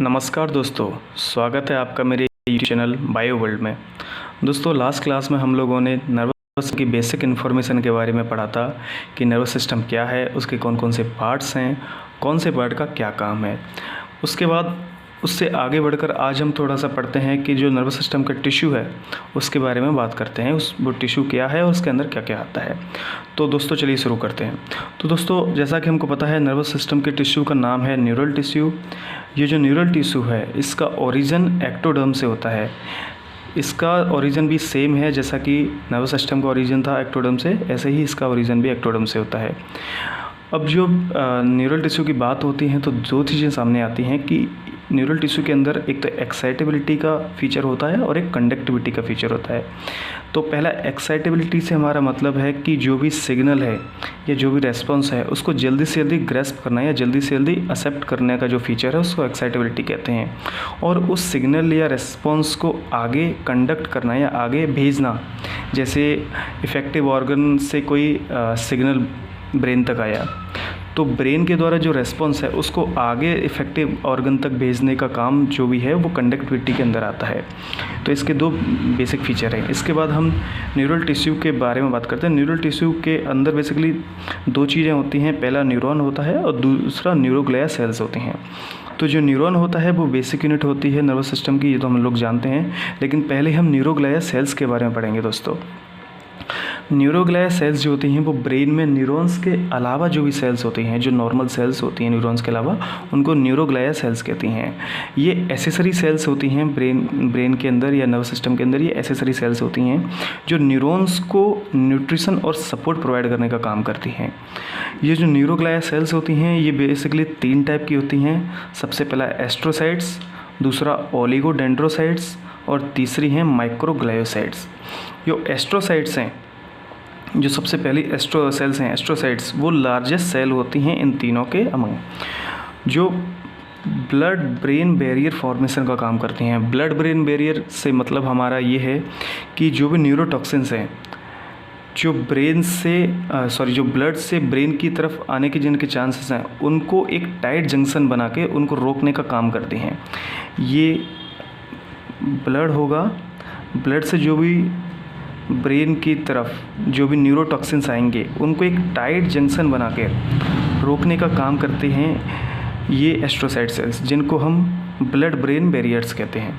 नमस्कार दोस्तों, स्वागत है आपका मेरे यूट्यूब चैनल बायो वर्ल्ड में। दोस्तों, लास्ट क्लास में हम लोगों ने नर्वस की बेसिक इन्फॉर्मेशन के बारे में पढ़ा था कि नर्वस सिस्टम क्या है, उसके कौन कौन से पार्ट्स हैं, कौन से पार्ट का क्या काम है। उसके बाद उससे आगे बढ़कर आज हम थोड़ा सा पढ़ते हैं कि जो नर्वस सिस्टम का टिश्यू है उसके बारे में बात करते हैं। वो टिश्यू क्या है और उसके अंदर क्या क्या आता है। तो दोस्तों चलिए शुरू करते हैं। तो दोस्तों, जैसा कि हमको पता है, नर्वस सिस्टम के टिश्यू का नाम है न्यूरल टिश्यू। ये जो न्यूरल टिश्यू है इसका ओरिजिन एक्टोडर्म से होता है। इसका ओरिजिन भी सेम है, जैसा कि नर्वस सिस्टम का ओरिजिन था एक्टोडर्म से, ऐसे ही इसका ओरिजिन भी एक्टोडर्म से होता है। अब जो न्यूरल टिश्यू की बात होती है तो दो चीज़ें सामने आती हैं कि न्यूरल टिश्यू के अंदर एक तो एक्साइटेबिलिटी का फीचर होता है और एक कंडक्टिविटी का फीचर होता है। तो पहला एक्साइटेबिलिटी से हमारा मतलब है कि जो भी सिग्नल है या जो भी रेस्पॉन्स है उसको जल्दी से जल्दी ग्रैस्प करना या जल्दी से जल्दी एक्सेप्ट करने का जो फीचर है उसको एक्साइटेबिलिटी कहते हैं। और उस सिग्नल या रेस्पॉन्स को आगे कंडक्ट करना या आगे भेजना, जैसे इफ़ेक्टिव ऑर्गन से कोई सिग्नल ब्रेन तक आया तो ब्रेन के द्वारा जो रेस्पॉन्स है उसको आगे इफ़ेक्टिव ऑर्गन तक भेजने का काम जो भी है वो कंडक्टिविटी के अंदर आता है। तो इसके दो बेसिक फीचर हैं। इसके बाद हम न्यूरल टिश्यू के बारे में बात करते हैं। न्यूरल टिश्यू के अंदर बेसिकली दो चीज़ें होती हैं, पहला न्यूरॉन होता है और दूसरा न्यूरोग्लिया सेल्स होती हैं। तो जो न्यूरॉन होता है वो बेसिक यूनिट होती है नर्वस सिस्टम की, ये तो हम लोग जानते हैं, लेकिन पहले हम न्यूरोग्लिया सेल्स के बारे में पढ़ेंगे दोस्तों। न्यूरोग्लिया सेल्स जो होती हैं वो ब्रेन में न्यूरॉन्स के अलावा जो भी सेल्स होती हैं, जो नॉर्मल सेल्स होती हैं न्यूरॉन्स के अलावा, उनको न्यूरोग्लिया सेल्स कहती हैं। ये एसेसरी सेल्स होती हैं ब्रेन के अंदर या नर्वस सिस्टम के अंदर। ये एसेसरी सेल्स होती हैं जो न्यूरॉन्स को न्यूट्रिशन और सपोर्ट प्रोवाइड करने का काम करती हैं। ये जो न्यूरोग्लिया सेल्स होती हैं ये बेसिकली 3 टाइप की होती हैं। सबसे पहला एस्ट्रोसाइट्स, दूसरा ओलिगोडेंड्रोसाइट्स और तीसरी हैं माइक्रोग्लायोसाइट्स। जो एस्ट्रोसाइट्स हैं, जो सबसे पहली सेल्स हैं एस्ट्रोसाइट्स, वो लार्जेस्ट सेल होती हैं इन तीनों के अमंग, जो ब्लड ब्रेन बैरियर फॉर्मेशन का काम करती हैं। ब्लड ब्रेन बैरियर से मतलब हमारा ये है कि जो भी न्यूरोटॉक्सिन्स हैं जो जो ब्लड से ब्रेन की तरफ आने के जिनके चांसेस हैं उनको एक टाइट जंक्शन बना के उनको रोकने का काम करती हैं। ये ब्लड होगा, ब्लड से जो भी ब्रेन की तरफ जो भी न्यूरोटॉक्सिन्स आएंगे उनको एक टाइट जंक्शन बना के रोकने का काम करते हैं ये एस्ट्रोसाइट सेल्स, जिनको हम ब्लड ब्रेन बैरियर्स कहते हैं।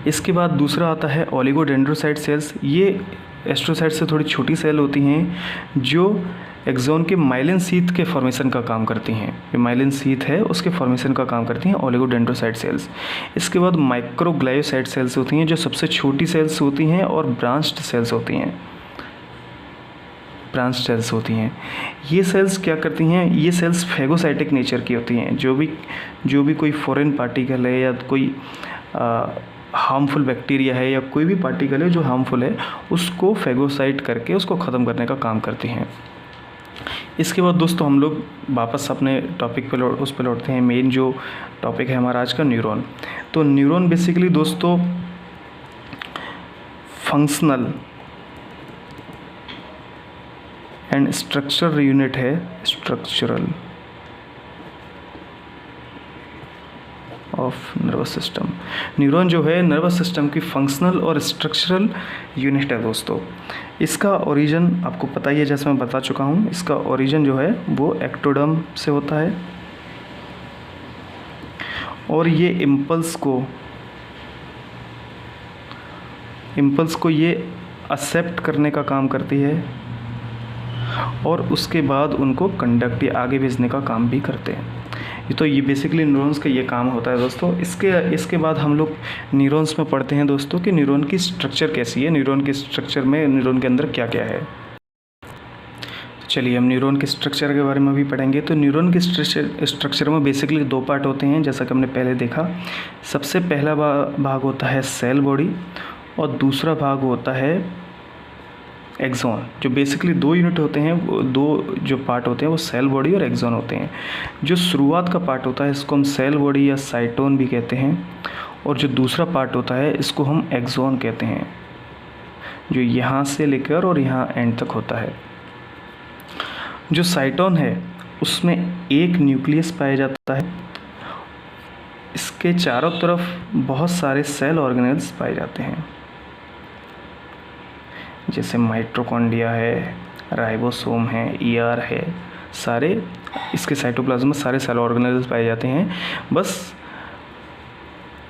इसके बाद दूसरा आता है ओलिगोडेंड्रोसाइट सेल्स। ये एस्ट्रोसाइट से थोड़ी छोटी सेल होती हैं जो एक्सोन के माइलिन शीथ के फॉर्मेशन का काम करती हैं। जो माइलिन शीथ है उसके फॉर्मेशन का काम करती हैं ओलिगोडेंड्रोसाइट सेल्स। इसके बाद माइक्रोग्लायोसाइट सेल्स होती हैं जो सबसे छोटी सेल्स होती हैं और ब्रांच्ड सेल्स होती हैं। ये सेल्स क्या करती हैं, ये सेल्स फेगोसाइटिक नेचर की होती हैं। जो भी कोई फॉरेन पार्टिकल है या कोई हार्मफुल बैक्टीरिया है या कोई भी पार्टिकल है जो हार्मफुल है उसको फेगोसाइट करके उसको ख़त्म करने का काम करती हैं। इसके बाद दोस्तों हम लोग वापस अपने टॉपिक पे लौटते हैं। मेन जो टॉपिक है हमारा आज का, न्यूरॉन। तो न्यूरॉन बेसिकली दोस्तों फंक्शनल एंड स्ट्रक्चरल यूनिट है, structural of nervous system. Neuron जो है नर्वस सिस्टम की फंक्शनल और स्ट्रक्चरल यूनिट है दोस्तों। इसका ओरिजिन आपको पता ही है, जैसे मैं बता चुका हूँ। इसका ओरिजिन जो है वो एक्टोडर्म से होता है और ये इम्पल्स को ये एक्सेप्ट करने का काम करती है और उसके बाद उनको कंडक्ट या आगे भेजने का काम भी करते हैं। तो ये बेसिकली न्यूरॉन्स का ये काम होता है दोस्तों। इसके बाद हम लोग न्यूरॉन्स में पढ़ते हैं दोस्तों कि न्यूरॉन की स्ट्रक्चर कैसी है, न्यूरॉन के स्ट्रक्चर में न्यूरॉन के अंदर क्या क्या है। तो चलिए हम न्यूरॉन के स्ट्रक्चर के बारे में भी पढ़ेंगे। तो न्यूरॉन के स्ट्रक्चर में बेसिकली 2 पार्ट होते हैं, जैसा कि हमने पहले देखा। सबसे पहला भाग होता है सेल बॉडी और दूसरा भाग होता है एक्सॉन। जो बेसिकली 2 यूनिट होते हैं, वो 2 जो पार्ट होते हैं वो सेल बॉडी और एक्सॉन होते हैं। जो शुरुआत का पार्ट होता है इसको हम सेल बॉडी या साइटोन भी कहते हैं और जो दूसरा पार्ट होता है इसको हम एक्सॉन कहते हैं, जो यहाँ से लेकर और यहाँ एंड तक होता है। जो साइटोन है उसमें एक न्यूक्लियस पाया जाता है इसके चारों तरफ बहुत सारे सेल ऑर्गेनेल्स पाए जाते हैं, जैसे माइटोकॉन्ड्रिया है, राइबोसोम है, ईआर है, सारे इसके साइटोप्लाज्म में सारे सेल ऑर्गेनेल्स पाए जाते हैं। बस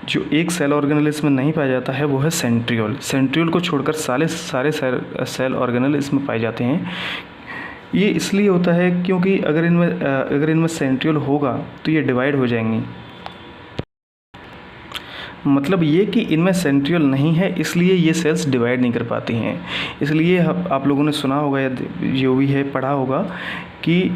जो एक सेल ऑर्गेनेल इसमें नहीं पाया जाता है वो है सेंट्रियोल। सेंट्रियोल को छोड़कर सारे सेल ऑर्गेनेल इसमें पाए जाते हैं। ये इसलिए होता है क्योंकि अगर इनमें सेंट्रियोल होगा तो ये डिवाइड हो जाएंगी। मतलब ये कि इनमें सेंट्रियोल नहीं है इसलिए ये सेल्स डिवाइड नहीं कर पाती हैं। इसलिए आप लोगों ने सुना होगा या जो भी है पढ़ा होगा कि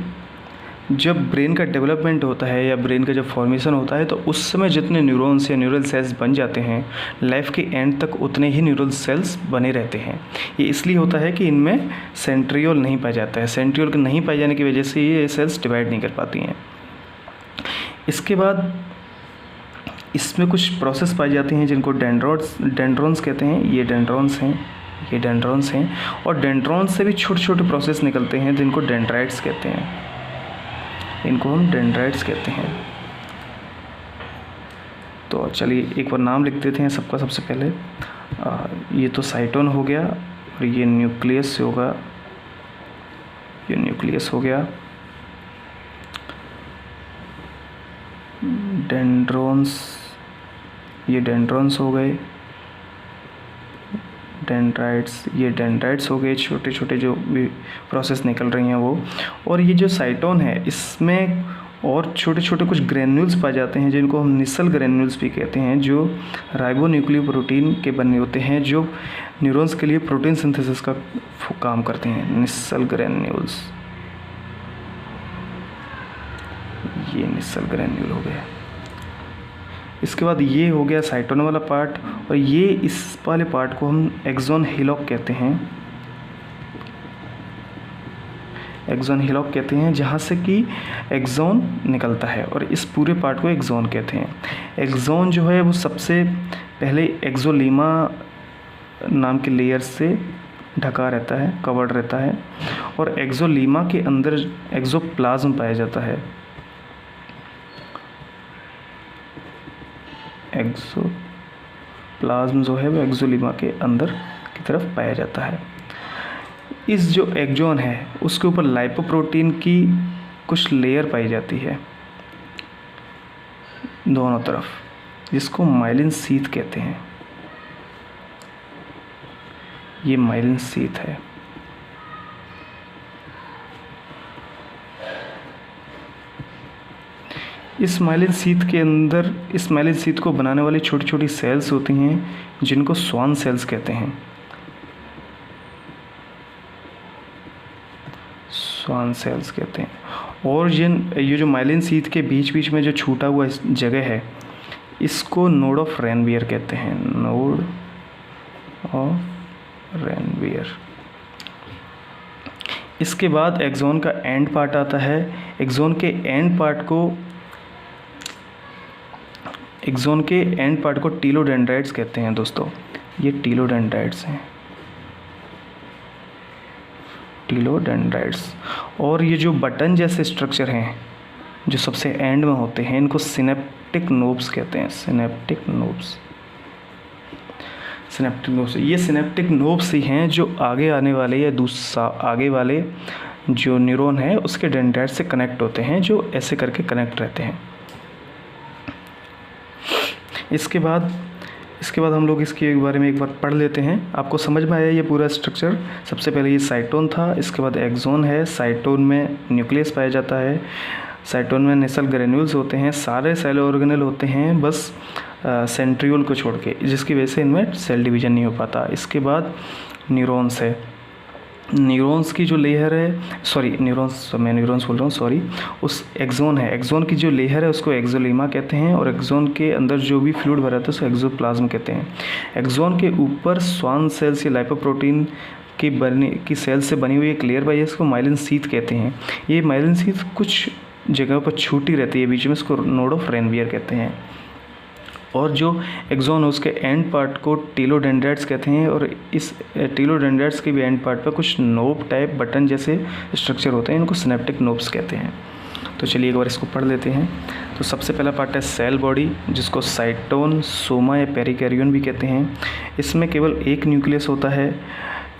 जब ब्रेन का डेवलपमेंट होता है या ब्रेन का जब फॉर्मेशन होता है तो उस समय जितने न्यूरॉन्स या न्यूरल सेल्स बन जाते हैं, लाइफ के एंड तक उतने ही न्यूरल सेल्स बने रहते हैं। ये इसलिए होता है कि इनमें सेंट्रियोल नहीं पाया जाता है। सेंट्रियोल के नहीं पाए जाने की वजह से ये सेल्स डिवाइड नहीं कर पाती हैं। इसके बाद इसमें कुछ प्रोसेस पाई जाती हैं जिनको डेंड्रॉन्स कहते हैं। ये डेंड्रॉन्स हैं और डेंड्रॉन्स से भी छोटे छोटे प्रोसेस निकलते हैं जिनको डेंड्राइट्स कहते हैं। इनको हम डेंड्राइट्स कहते हैं। तो चलिए एक बार नाम लिख देते हैं सबका। सबसे पहले ये तो साइटोन हो गया और ये न्यूक्लियस होगा, ये न्यूक्लियस हो गया। डेंड्रॉन्स, ये डेंड्रॉन्स हो गए। डेंड्राइट्स, ये डेंड्राइट्स हो गए, छोटे छोटे जो भी प्रोसेस निकल रही हैं वो। और ये जो साइटोन है इसमें और छोटे छोटे कुछ ग्रेन्यूल्स पाए जाते हैं जिनको हम निसल ग्रेन्यूल्स भी कहते हैं, जो राइबोन्यूक्लियोप्रोटीन के बने होते हैं, जो न्यूरॉन्स के लिए प्रोटीन सिंथेसिस का काम करते हैं। निसल ग्रेन्यूल्स, ये निसल ग्रेन्यूल हो गया। इसके बाद ये हो गया साइटोन वाला पार्ट और ये इस वाले पार्ट को हम एक्सॉन हिलॉक कहते हैं। एक्सॉन हिलॉक कहते हैं जहाँ से कि एक्सॉन निकलता है और इस पूरे पार्ट को एक्सॉन कहते हैं। एक्सॉन जो है वो सबसे पहले एक्सोलीमा नाम के लेयर से ढका रहता है, कवर्ड रहता है और एक्सोलीमा के अंदर एक्सोप्लाज्म पाया जाता है। एक्सोप्लाज्म जो है वो एक्सोलीमा के अंदर की तरफ पाया जाता है। इस जो एक्सॉन है उसके ऊपर लाइपोप्रोटीन की कुछ लेयर पाई जाती है दोनों तरफ, जिसको माइलिन शीथ कहते हैं। ये माइलिन शीथ है। इस माइलिन शीथ के अंदर, इस माइलिन शीथ को बनाने वाली छोटी छोटी सेल्स होती हैं जिनको स्वान सेल्स कहते हैं। स्वान सेल्स कहते हैं। और ये जो माइलिन शीथ के बीच बीच में जो छूटा हुआ जगह है इसको नोड ऑफ रेनवियर कहते हैं। Node of Ranvier. इसके बाद एक्सॉन का एंड पार्ट आता है। एक्सॉन के एंड पार्ट को टीलोडेंड्राइट्स कहते हैं दोस्तों। ये टीलोडेंड्राइट्स हैं, टीलोडेंड्राइट्स। और ये जो बटन जैसे स्ट्रक्चर हैं जो सबसे एंड में होते हैं इनको सिनेप्टिक नोब्स कहते हैं। सिनेप्टिक नोब्स ये सिनेप्टिक नोब्स ही हैं जो आगे आने वाले या आगे वाले जो न्यूरॉन है उसके डेंड्राइट से कनेक्ट होते हैं, जो ऐसे करके कनेक्ट रहते हैं। इसके बाद हम लोग इसके बारे में एक बार पढ़ लेते हैं। आपको समझ में आया ये पूरा स्ट्रक्चर। सबसे पहले ये साइटोन था, इसके बाद एक्सॉन है। साइटोन में न्यूक्लियस पाया जाता है। साइटोन में नेसल ग्रेन्यूल्स होते हैं। सारे सेल ऑर्गेनेल होते हैं बस सेंट्रियोल को छोड़ के, जिसकी वजह से इनमें सेल डिवीजन नहीं हो पाता। इसके बाद न्यूरॉन्स है। न्यूरॉन्स की जो लेयर है, मैं न्यूरॉन्स बोल रहा हूँ, सॉरी। उस एक्सॉन है, एक्सॉन की जो लेयर है उसको एक्सोलीमा कहते हैं और एक्सॉन के अंदर जो भी फ्लूइड भरा था उसको एक्सोप्लाज्म कहते हैं। एक्सॉन के ऊपर स्वान सेल्स या लाइपोप्रोटीन की सेल से बनी हुई एक लेयर पाई है, इसको माइलिन शीथ कहते हैं। ये माइलिन शीथ कुछ जगह पर छूटी रहती है बीच में, इसको नोड ऑफ रेनवियर कहते हैं। और जो एक्सॉन है उसके एंड पार्ट को टीलोडेंड्राइट्स कहते हैं और इस टीलोडेंड्राइट्स के भी एंड पार्ट पर कुछ नोब टाइप बटन जैसे स्ट्रक्चर होते हैं, इनको सिनेप्टिक नोब्स कहते हैं। तो चलिए एक बार इसको पढ़ लेते हैं। तो सबसे पहला पार्ट है सेल बॉडी, जिसको साइटोन, सोमा या पेरिकैरियोन भी कहते हैं। इसमें केवल एक न्यूक्लियस होता है।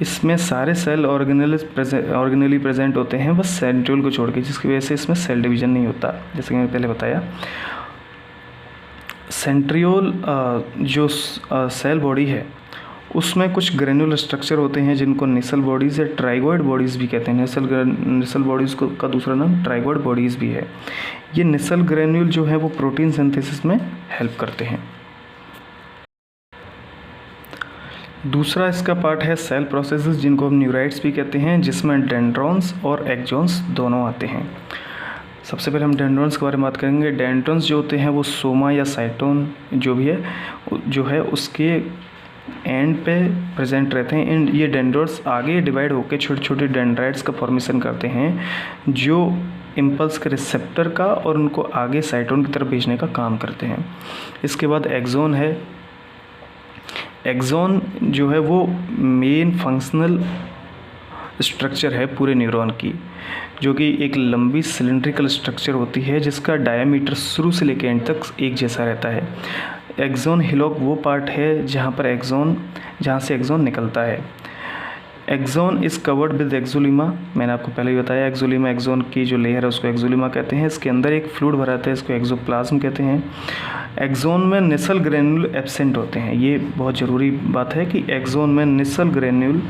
इसमें सारे सेल ऑर्गेनली प्रेजेंट होते हैं, बस सेंट्रियोल को छोड़ के, जिसकी वजह से इसमें सेल डिवीजन नहीं होता, जैसे कि मैंने पहले बताया। सेंट्रियोल जो सेल बॉडी है उसमें कुछ ग्रेन्युलर स्ट्रक्चर होते हैं जिनको निसल बॉडीज़ या ट्राइगोइड बॉडीज़ भी कहते हैं। निसल बॉडीज़ का दूसरा नाम ट्राइगोइड बॉडीज़ भी है। ये निसल ग्रेन्यूल जो है वो प्रोटीन सिंथेसिस में हेल्प करते हैं। दूसरा इसका पार्ट है सेल प्रोसेसेस, जिनको हम न्यूराइड्स भी कहते हैं, जिसमें डेंड्रॉन्स और एक्सॉन्स दोनों आते हैं। सबसे पहले हम डेंड्रॉन्स के बारे में बात करेंगे। डेंड्रॉन्स जो होते हैं वो सोमा या साइटोन जो है उसके एंड पे प्रेजेंट रहते हैं। ये डेंड्रॉन्स आगे डिवाइड होकर छोटे छोटे डेंड्राइट्स का फॉर्मेशन करते हैं, जो इम्पल्स के रिसेप्टर का और उनको आगे साइटोन की तरफ भेजने का काम करते हैं। इसके बाद एक्सॉन है। एक्सॉन जो है वो मेन फंक्शनल स्ट्रक्चर है पूरे न्यूरॉन की, जो कि एक लंबी सिलिंड्रिकल स्ट्रक्चर होती है जिसका डायमीटर शुरू से लेकर एंड तक एक जैसा रहता है। एक्सॉन हिलॉक वो पार्ट है जहाँ से एक्सॉन निकलता है। Axon is covered with axolemma. मैंने आपको पहले ही बताया, एक्सोलीमा एक्सॉन की जो लेयर है उसको एक्सोलीमा कहते हैं। इसके अंदर एक फ्लूइड भरा रहता है, इसको एक्सोप्लाज्म कहते हैं। एक्सॉन में निसल ग्रेन्यूल एब्सेंट होते हैं। ये बहुत ज़रूरी बात है कि एक्सॉन में निसल ग्रेन्यूल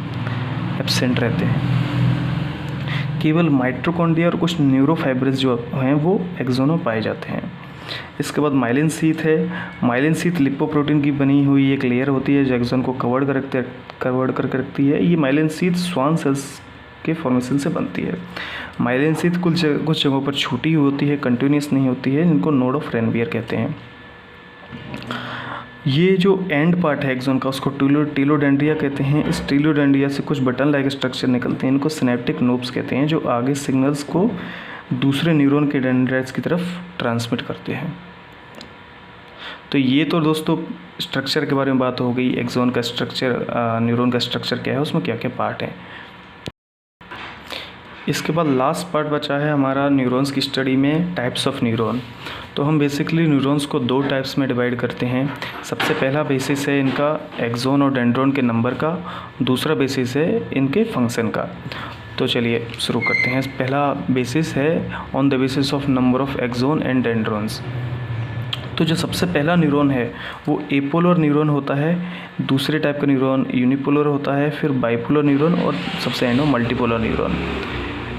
एब्सेंट रहते हैं। केवल माइटोकॉन्ड्रिया और कुछ न्यूरोफाइब्रिल्स जो हैं वो एक्सॉन में पाए जाते हैं। इसके बाद माइलिन शीथ है। माइलिन शीथ लिपोप्रोटीन की बनी हुई एक लेयर होती है जो एक्सॉन को कवर्ड करके रखती है। ये माइलिन शीथ स्वान सेल्स के फॉर्मेशन से बनती है। माइलिन शीथ कुछ जगहों पर छूटी हुई होती है, कंटिन्यूस नहीं होती है, जिनको नोड ऑफ रेनवियर कहते हैं। ये जो एंड पार्ट है एक्सॉन का उसको टीलोडेंड्रिया कहते हैं। इस टीलोडेंड्रिया से कुछ बटन लाइक स्ट्रक्चर निकलते हैं, इनको सिनेप्टिक नोब्स कहते हैं, जो आगे सिग्नल्स को दूसरे न्यूरॉन के डेंड्राइट्स की तरफ ट्रांसमिट करते हैं। तो ये तो दोस्तों स्ट्रक्चर के बारे में बात हो गई। एक्सॉन का स्ट्रक्चर, न्यूरॉन का स्ट्रक्चर क्या है, उसमें क्या क्या पार्ट हैं। इसके बाद लास्ट पार्ट बचा है हमारा न्यूरॉन्स की स्टडी में, टाइप्स ऑफ न्यूरॉन। तो हम बेसिकली न्यूरॉन्स को दो टाइप्स में डिवाइड करते हैं। सबसे पहला बेसिस है इनका एक्सॉन और डेंड्रॉन के नंबर का, दूसरा बेसिस है इनके फंक्शन का। तो चलिए शुरू करते हैं। पहला बेसिस है on the basis of number of axon and dendrons. तो जो सबसे पहला न्यूरॉन है वो एपोलर न्यूरॉन होता है। दूसरे टाइप का न्यूरॉन यूनिपोलर होता है, फिर बाइपोलर न्यूरॉन और सबसे एंड में मल्टीपोलर न्यूरॉन।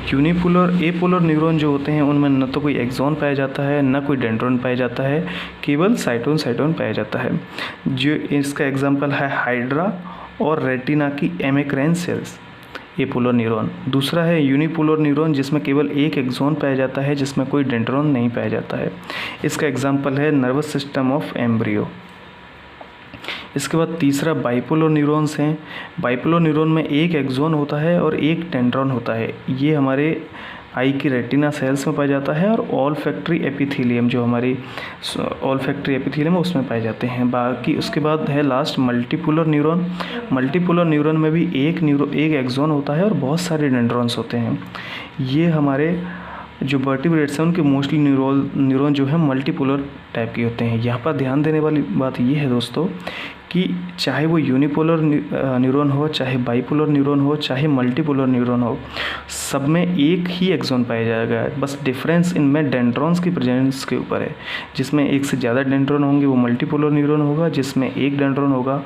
एपोलर न्यूरॉन जो होते हैं उनमें न तो कोई एक्सॉन पाया जाता है, न कोई डेंड्रॉन पाया जाता है, केवल साइटोन पाया जाता है। जो इसका एग्जांपल है हाइड्रा और रेटिना की एमेक्राइन सेल्स, एपोलर न्यूरॉन। दूसरा है यूनिपोलर न्यूरॉन, जिसमें केवल एक एक्सॉन पाया जाता है, जिसमें कोई डेंड्रॉन नहीं पाया जाता है। इसका एग्जांपल है नर्वस सिस्टम ऑफ एम्ब्रियो। इसके बाद तीसरा बाइपोलर न्यूरॉन्स हैं। बाइपोलर न्यूरॉन में एक एक्सॉन होता है और एक डेंड्रॉन होता है। ये हमारे आई की रेटिना सेल्स में पाया जाता है और ऑल्फैक्टरी एपिथेलियम, जो हमारी ऑल्फैक्टरी एपिथेलियम है उसमें पाए जाते हैं। बाकी उसके बाद है last multipolar neuron. Multipolar neuron में भी एक एक्सॉन होता है और बहुत सारे डेंड्रॉन्स होते हैं। ये हमारे जो वर्टिब्रेट्स हैं उनके मोस्टली न्यूरॉन जो है मल्टीपोलर टाइप के होते हैं। यहाँ पर ध्यान देने वाली बात ये है दोस्तों कि चाहे वो यूनिपोलर न्यूरॉन हो, चाहे बाइपोलर न्यूरॉन हो, चाहे मल्टीपोलर न्यूरॉन हो, सब में एक ही एक्सॉन पाया जाएगा। बस डिफरेंस इनमें डेंड्रॉन्स की प्रेजेंस के ऊपर है। जिसमें एक से ज़्यादा डेंड्रॉन होंगे वो मल्टीपोलर न्यूरॉन होगा, जिसमें एक डेंड्रॉन होगा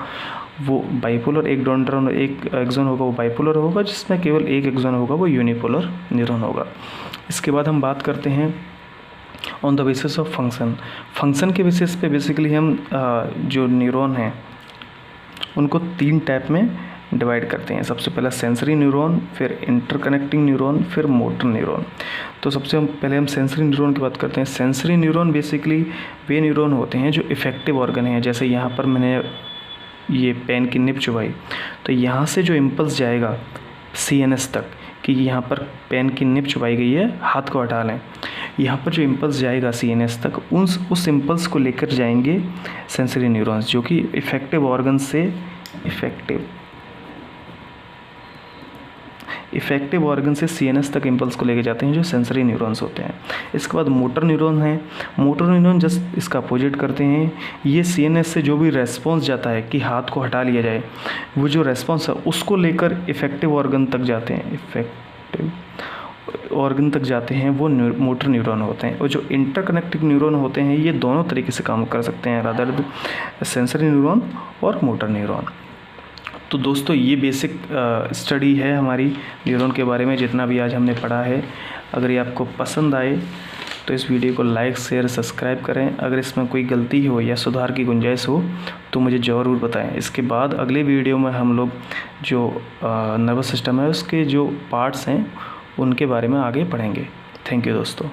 वो बाइपोलर, एक एक्सॉन होगा वो बाइपोलर होगा, जिसमें केवल एक एक्सॉन होगा वो यूनिपोलर न्यूरॉन होगा। इसके बाद हम बात करते हैं on the basis of function के बेसिस पे बेसिकली हम जो न्यूरॉन हैं उनको तीन टाइप में डिवाइड करते हैं। सबसे पहला सेंसरी न्यूरॉन, फिर इंटरकनेक्टिंग न्यूरॉन, फिर मोटर न्यूरॉन। तो सबसे पहले हम सेंसरी न्यूरॉन की बात करते हैं। सेंसरी न्यूरॉन बेसिकली वे न्यूरॉन होते हैं जो इफेक्टिव ऑर्गन हैं। जैसे यहाँ पर मैंने ये पेन की निब चुभाई, तो यहाँ से जो इम्पल्स जाएगा CNS तक कि यहाँ पर पेन की निब चुभाई गई है, हाथ को हटा लें, यहाँ पर जो इम्पल्स जाएगा CNS तक, उस इम्पल्स को लेकर जाएंगे सेंसरी न्यूरॉन्स, जो कि इफेक्टिव ऑर्गन से इफेक्टिव ऑर्गन से सीएनएस तक इम्पल्स को लेके जाते हैं, जो सेंसरी न्यूरॉन्स होते हैं। इसके बाद मोटर न्यूरॉन हैं। मोटर न्यूरॉन जस्ट इसका अपोजिट करते हैं। ये सीएनएस से जो भी रेस्पॉन्स जाता है कि हाथ को हटा लिया जाए, वो जो रेस्पॉन्स है उसको लेकर इफेक्टिव ऑर्गन तक जाते हैं। इफेक्टिव ऑर्गन तक जाते हैं वो मोटर न्यूरॉन होते हैं। और जो इंटरकनेक्टिंग न्यूरॉन होते हैं ये दोनों तरीके से काम कर सकते हैं, रादर सेंसरी न्यूरॉन और मोटर न्यूरॉन। तो दोस्तों ये बेसिक स्टडी है हमारी न्यूरॉन के बारे में, जितना भी आज हमने पढ़ा है। अगर ये आपको पसंद आए तो इस वीडियो को लाइक शेयर सब्सक्राइब करें। अगर इसमें कोई गलती हो या सुधार की गुंजाइश हो तो मुझे ज़रूर बताएं। इसके बाद अगले वीडियो में हम लोग जो नर्वस सिस्टम है उसके जो पार्ट्स हैं उनके बारे में आगे पढ़ेंगे। थैंक यू दोस्तों।